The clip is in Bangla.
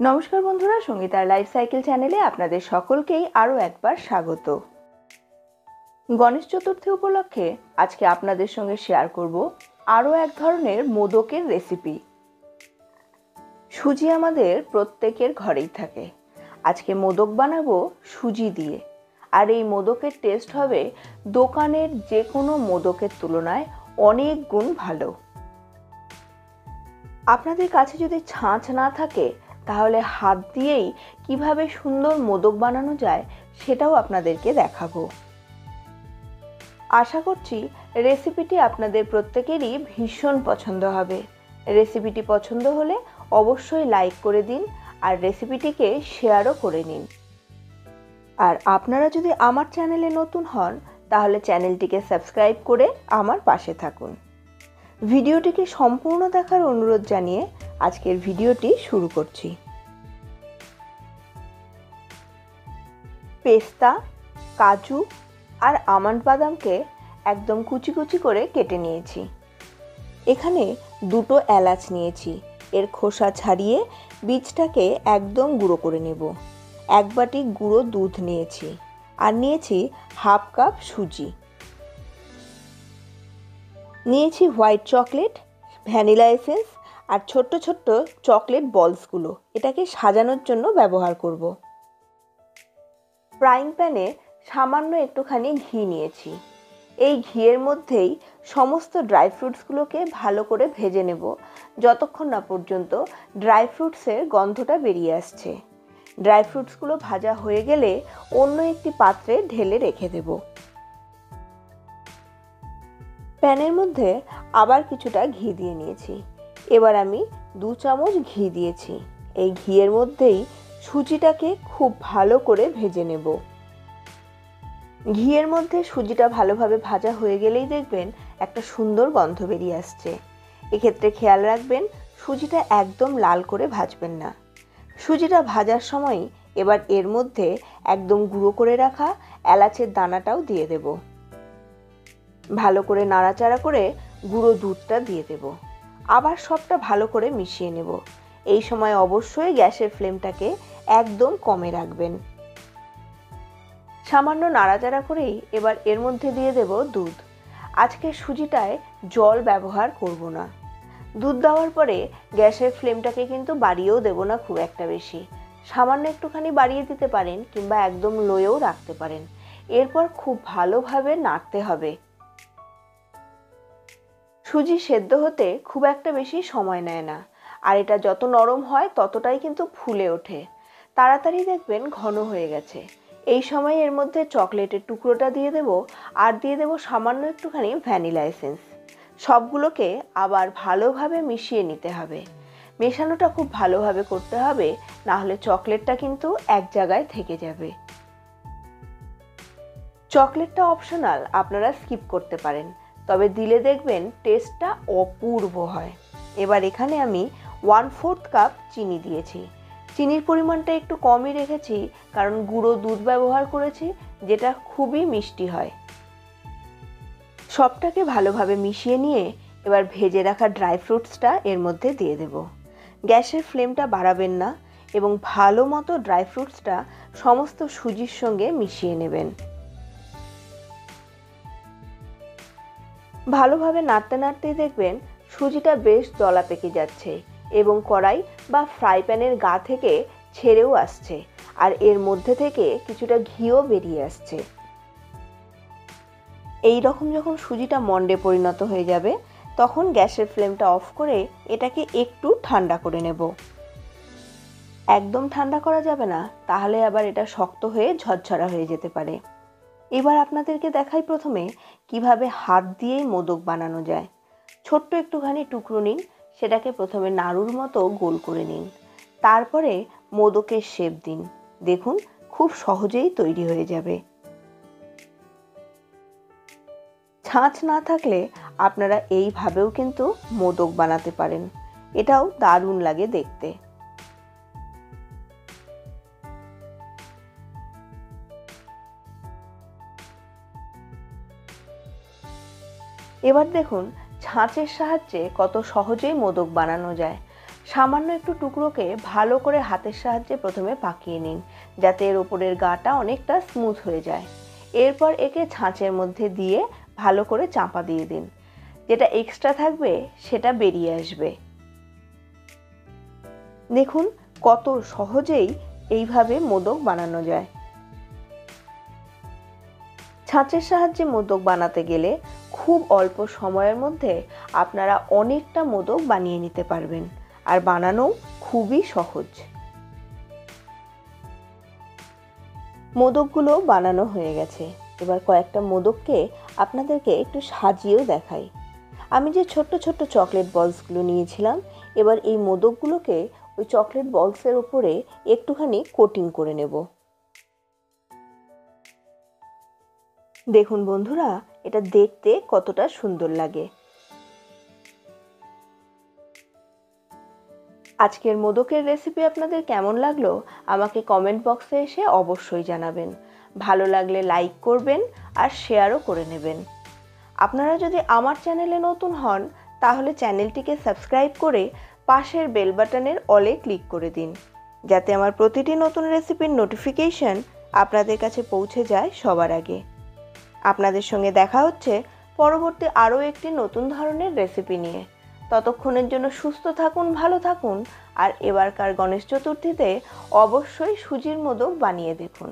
নমস্কার বন্ধুরা, সঙ্গীতার লাইফ সাইকেল চ্যানেলে আপনাদের সকলকেই আরও একবার স্বাগত। গণেশ চতুর্থী উপলক্ষে আজকে আপনাদের সঙ্গে শেয়ার করব আরও এক ধরনের মোদকের রেসিপি। সুজি আমাদের প্রত্যেকের ঘরেই থাকে। আজকে মোদক বানাবো সুজি দিয়ে, আর এই মোদকের টেস্ট হবে দোকানের যে কোনো মোদকের তুলনায় অনেক গুণ ভালো। আপনাদের কাছে যদি ছাঁচ না থাকে তাহলে হাত দিয়েই কিভাবে সুন্দর মোদক বানানো যায় সেটাও আপনাদেরকে দেখাবো। আশা করছি রেসিপিটি আপনাদের প্রত্যেকেরই ভীষণ পছন্দ হবে। রেসিপিটি পছন্দ হলে অবশ্যই লাইক করে দিন আর রেসিপিটিকে শেয়ারও করে নিন। আর আপনারা যদি আমার চ্যানেলে নতুন হন তাহলে চ্যানেলটিকে সাবস্ক্রাইব করে আমার পাশে থাকুন। ভিডিওটিকে সম্পূর্ণ দেখার অনুরোধ জানিয়ে আজকের ভিডিওটি শুরু করছি। পেস্তা, কাজু আর আমন্ড বাদামকে একদম কুচি কুচি করে কেটে নিয়েছি। এখানে 2টো এলাচ নিয়েছি, এর খোসা ছাড়িয়ে বীজটাকে একদম গুঁড়ো করে নেব। 1 বাটি গুঁড়ো দুধ নিয়েছি আর নিয়েছি হাফ কাপ সুজি। নিয়েছি হোয়াইট চকলেট, ভ্যানিলা এসেন্স আর ছোট্ট ছোট্ট চকলেট বলসগুলো, এটাকে সাজানোর জন্য ব্যবহার করব। ফ্রাইং প্যানে সামান্য একটুখানি ঘি নিয়েছি। এই ঘিয়ের মধ্যেই সমস্ত ড্রাই ফ্রুটসগুলোকে ভালো করে ভেজে নেব যতক্ষণ না পর্যন্ত ড্রাই ফ্রুটসের গন্ধটা বেরিয়ে আসছে। ড্রাই ফ্রুটসগুলো ভাজা হয়ে গেলে অন্য একটি পাত্রে ঢেলে রেখে দেব। প্যানের মধ্যে আবার কিছুটা ঘি দিয়ে নিয়েছি। এবার আমি 2 চামচ ঘি দিয়েছি। এই ঘিয়ের মধ্যেই সুজিটাকে খুব ভালো করে ভেজে নেব। ঘিয়ের মধ্যে সুজিটা ভালোভাবে ভাজা হয়ে গেলেই দেখবেন একটা সুন্দর গন্ধ বেরিয়ে আসছে। এক্ষেত্রে খেয়াল রাখবেন সুজিটা একদম লাল করে ভাজবেন না। সুজিটা ভাজার সময় এবার এর মধ্যে একদম গুঁড়ো করে রাখা এলাচের দানাটাও দিয়ে দেব। ভালো করে নাড়াচাড়া করে গুঁড়ো দুধটা দিয়ে দেব। আবার সবটা ভালো করে মিশিয়ে নেব। এই সময় অবশ্যই গ্যাসের ফ্লেমটাকে একদম কমে রাখবেন। সামান্য নাড়াচাড়া করেই এবার এর মধ্যে দিয়ে দেব দুধ। আজকে সুজিটায় জল ব্যবহার করব না। দুধ দেওয়ার পরে গ্যাসের ফ্লেমটাকে কিন্তু বাড়িয়েও দেব না খুব একটা বেশি। সামান্য একটুখানি বাড়িয়ে দিতে পারেন কিংবা একদম লোয়েও রাখতে পারেন। এরপর খুব ভালোভাবে নাড়তে হবে। সুজি সেদ্ধ হতে খুব একটা বেশি সময় নেয় না, আর এটা যত নরম হয় ততটাই কিন্তু ফুলে ওঠে। তাড়াতাড়ি দেখবেন ঘন হয়ে গেছে। এই সময় এর মধ্যে চকলেটের টুকরোটা দিয়ে দেব আর দিয়ে দেব সামান্য একটুখানি ভ্যানিলা এসেন্স। সবগুলোকে আবার ভালোভাবে মিশিয়ে নিতে হবে। মেশানোটা খুব ভালোভাবে করতে হবে, না হলে চকলেটটা কিন্তু এক জায়গায় থেকে যাবে। চকলেটটা অপশনাল, আপনারা স্কিপ করতে পারেন, তবে দিলে দেখবেন টেস্টটা অপূর্ব হয়। এবার এখানে আমি 1/4 কাপ চিনি দিয়েছি। চিনির পরিমাণটা একটু কমই রেখেছি কারণ গুঁড়ো দুধ ব্যবহার করেছি, যেটা খুবই মিষ্টি হয়। সবটাকে ভালোভাবে মিশিয়ে নিয়ে এবার ভেজে রাখা ড্রাই ফ্রুটসটা এর মধ্যে দিয়ে দেব। গ্যাসের ফ্লেমটা বাড়াবেন না এবং ভালো মতো ড্রাই ফ্রুটসটা সমস্ত সুজির সঙ্গে মিশিয়ে নেবেন। ভালোভাবে নাড়তে নাড়তেই দেখবেন সুজিটা বেশ দলা পেকে যাচ্ছে এবং কড়াই বা ফ্রাই প্যানের গা থেকে ছেড়েও আসছে, আর এর মধ্যে থেকে কিছুটা ঘিও বেরিয়ে আসছে। এই রকম যখন সুজিটা মন্ডে পরিণত হয়ে যাবে তখন গ্যাসের ফ্লেমটা অফ করে এটাকে একটু ঠান্ডা করে নেব। একদম ঠান্ডা করা যাবে না, তাহলে আবার এটা শক্ত হয়ে ঝরঝরা হয়ে যেতে পারে। এবার আপনাদেরকে দেখাই প্রথমে কিভাবে হাত দিয়েই মোদক বানানো যায়। ছোট্ট একটুখানি টুকরো নিন, সেটাকে প্রথমে নাড়ুর মতো গোল করে নিন, তারপরে মোদকের শেপ দিন। দেখুন খুব সহজেই তৈরি হয়ে যাবে। ছাঁচ না থাকলে আপনারা এইভাবেও কিন্তু মোদক বানাতে পারেন, এটাও দারুণ লাগে দেখতে। এবার দেখুন ছাঁচের সাহায্যে কত সহজেই মোদক বানানো যায়। সামান্য একটু টুকরোকে ভালো করে হাতের সাহায্যে প্রথমে পাকিয়ে নিন, যাতে এর ওপরের গাটা অনেকটা স্মুথ হয়ে যায়। এরপর একে ছাঁচের মধ্যে দিয়ে ভালো করে চাপা দিয়ে দিন। যেটা এক্সট্রা থাকবে সেটা বেরিয়ে আসবে। দেখুন কত সহজেই এইভাবে মোদক বানানো যায়। ছাঁচের সাহায্যে মোদক বানাতে গেলে খুব অল্প সময়ের মধ্যে আপনারা অনেকটা মোদক বানিয়ে নিতে পারবেন, আর বানানোও খুবই সহজ। মোদকগুলো বানানো হয়ে গেছে। এবার কয়েকটা মোদককে আপনাদেরকে একটু সাজিয়েও দেখাই। আমি যে ছোট্ট ছোট্ট চকলেট বলসগুলো নিয়েছিলাম, এবার এই মোদকগুলোকে ওই চকলেট বলসের উপরে একটুখানি কোটিং করে নেব। দেখুন বন্ধুরা, এটা দেখতে কতটা সুন্দর লাগে। আজকের মোদকের রেসিপি আপনাদের কেমন লাগলো আমাকে কমেন্ট বক্সে এসে অবশ্যই জানাবেন। ভালো লাগলে লাইক করবেন আর শেয়ারও করে নেবেন। আপনারা যদি আমার চ্যানেলে নতুন হন তাহলে চ্যানেলটিকে সাবস্ক্রাইব করে পাশের বেল বাটনের অলে ক্লিক করে দিন, যাতে আমার প্রতিটি নতুন রেসিপির নোটিফিকেশন আপনাদের কাছে পৌঁছে যায় সবার আগে। আপনাদের সঙ্গে দেখা হচ্ছে পরবর্তী আরও একটি নতুন ধরনের রেসিপি নিয়ে। ততক্ষণের জন্য সুস্থ থাকুন, ভালো থাকুন, আর এবারকার গণেশ চতুর্থীতে অবশ্যই সুজির মোদক বানিয়ে দেখুন।